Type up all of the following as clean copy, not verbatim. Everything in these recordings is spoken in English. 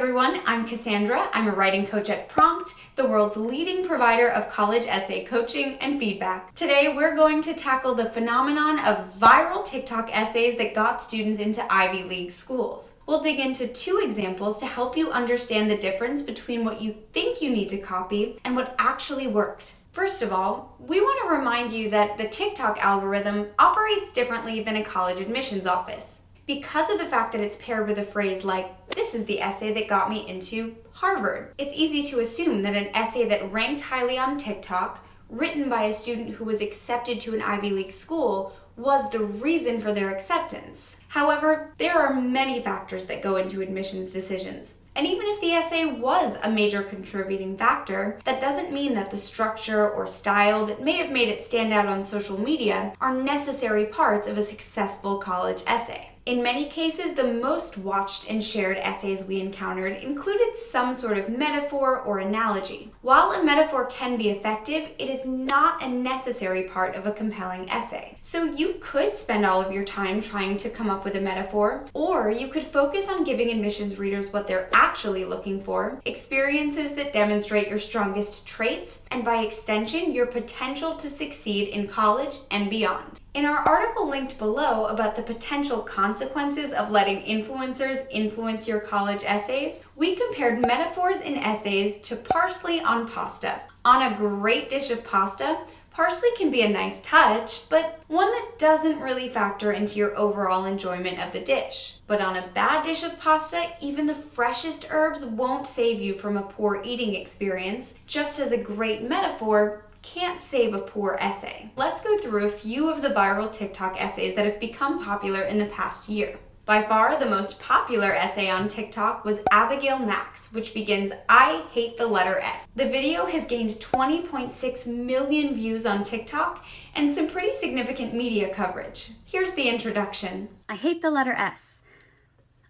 everyone, I'm Cassandra. I'm a writing coach at Prompt, the world's leading provider of college essay coaching and feedback. Today, we're going to tackle the phenomenon of viral TikTok essays that got students into Ivy League schools. We'll dig into 2 examples to help you understand the difference between what you think you need to copy and what actually worked. First of all, we want to remind you that the TikTok algorithm operates differently than a college admissions office. Because of the fact that it's paired with a phrase like, "This is the essay that got me into Harvard," it's easy to assume that an essay that ranked highly on TikTok, written by a student who was accepted to an Ivy League school, was the reason for their acceptance. However, there are many factors that go into admissions decisions. And even if the essay was a major contributing factor, that doesn't mean that the structure or style that may have made it stand out on social media are necessary parts of a successful college essay. In many cases, the most watched and shared essays we encountered included some sort of metaphor or analogy. While a metaphor can be effective, it is not a necessary part of a compelling essay. So you could spend all of your time trying to come up with a metaphor, or you could focus on giving admissions readers what they're actually looking for, experiences that demonstrate your strongest traits, and by extension, your potential to succeed in college and beyond. In our article linked below about the potential consequences of letting influencers influence your college essays, we compared metaphors in essays to parsley on pasta. On a great dish of pasta, parsley can be a nice touch, but one that doesn't really factor into your overall enjoyment of the dish. But on a bad dish of pasta, even the freshest herbs won't save you from a poor eating experience, just as a great metaphor can't save a poor essay. Let's go through a few of the viral TikTok essays that have become popular in the past year. By far, the most popular essay on TikTok was Abigail Max, which begins, "I hate the letter S." The video has gained 20.6 million views on TikTok and some pretty significant media coverage. Here's the introduction. I hate the letter S.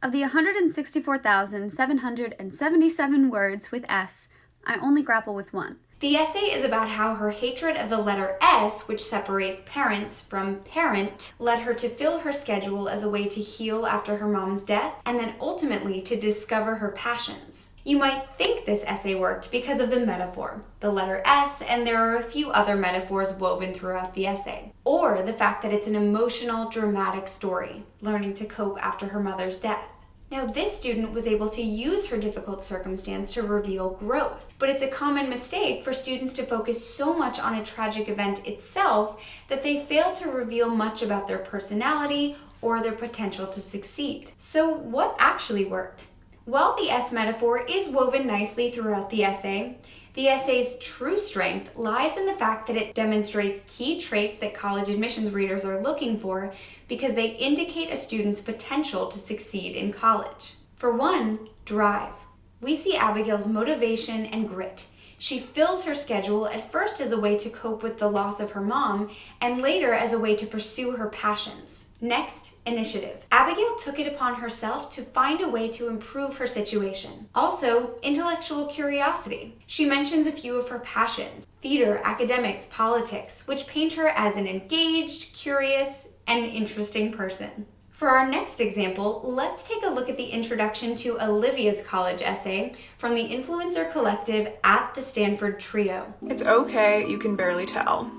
Of the 164,777 words with S, I only grapple with one. The essay is about how her hatred of the letter S, which separates parents from parent, led her to fill her schedule as a way to heal after her mom's death, and then ultimately to discover her passions. You might think this essay worked because of the metaphor, the letter S, and there are a few other metaphors woven throughout the essay. Or the fact that it's an emotional, dramatic story, learning to cope after her mother's death. Now, this student was able to use her difficult circumstance to reveal growth, but it's a common mistake for students to focus so much on a tragic event itself that they fail to reveal much about their personality or their potential to succeed. So what actually worked? While the S metaphor is woven nicely throughout the essay's true strength lies in the fact that it demonstrates key traits that college admissions readers are looking for because they indicate a student's potential to succeed in college. For one, drive. We see Abigail's motivation and grit. She fills her schedule at first as a way to cope with the loss of her mom, and later as a way to pursue her passions. Next, initiative. Abigail took it upon herself to find a way to improve her situation. Also, intellectual curiosity. She mentions a few of her passions: theater, academics, politics, which paint her as an engaged, curious, and interesting person. For our next example, let's take a look at the introduction to Olivia's college essay from the influencer collective at the Stanford Trio. It's okay, you can barely tell.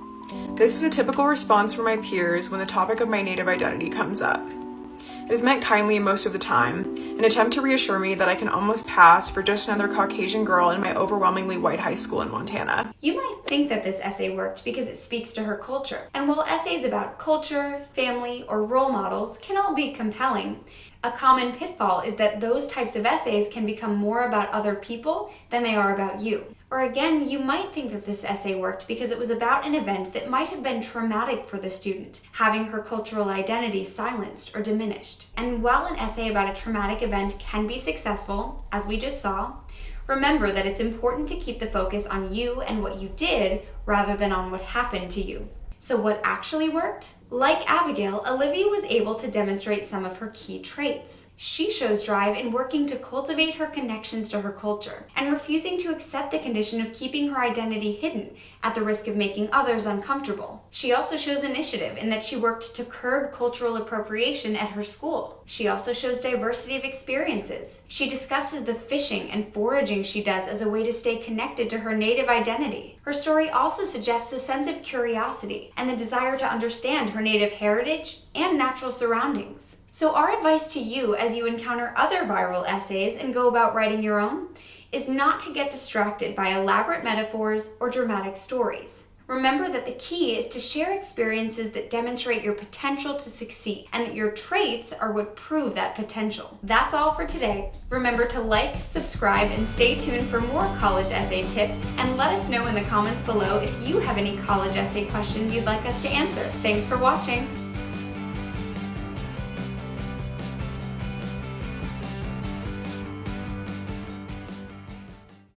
This is a typical response from my peers when the topic of my native identity comes up. It is meant kindly most of the time, an attempt to reassure me that I can almost pass for just another Caucasian girl in my overwhelmingly white high school in Montana. You might think that this essay worked because it speaks to her culture. And while essays about culture, family, or role models can all be compelling, a common pitfall is that those types of essays can become more about other people than they are about you. Or again, you might think that this essay worked because it was about an event that might have been traumatic for the student, having her cultural identity silenced or diminished. And while an essay about a traumatic event can be successful, as we just saw, remember that it's important to keep the focus on you and what you did rather than on what happened to you. So what actually worked? Like Abigail, Olivia was able to demonstrate some of her key traits. She shows drive in working to cultivate her connections to her culture and refusing to accept the condition of keeping her identity hidden at the risk of making others uncomfortable. She also shows initiative in that she worked to curb cultural appropriation at her school. She also shows diversity of experiences. She discusses the fishing and foraging she does as a way to stay connected to her native identity. Her story also suggests a sense of curiosity and the desire to understand her native heritage and natural surroundings. So our advice to you as you encounter other viral essays and go about writing your own is not to get distracted by elaborate metaphors or dramatic stories. Remember that the key is to share experiences that demonstrate your potential to succeed and that your traits are what prove that potential. That's all for today. Remember to like, subscribe, and stay tuned for more college essay tips, and let us know in the comments below if you have any college essay questions you'd like us to answer. Thanks for watching.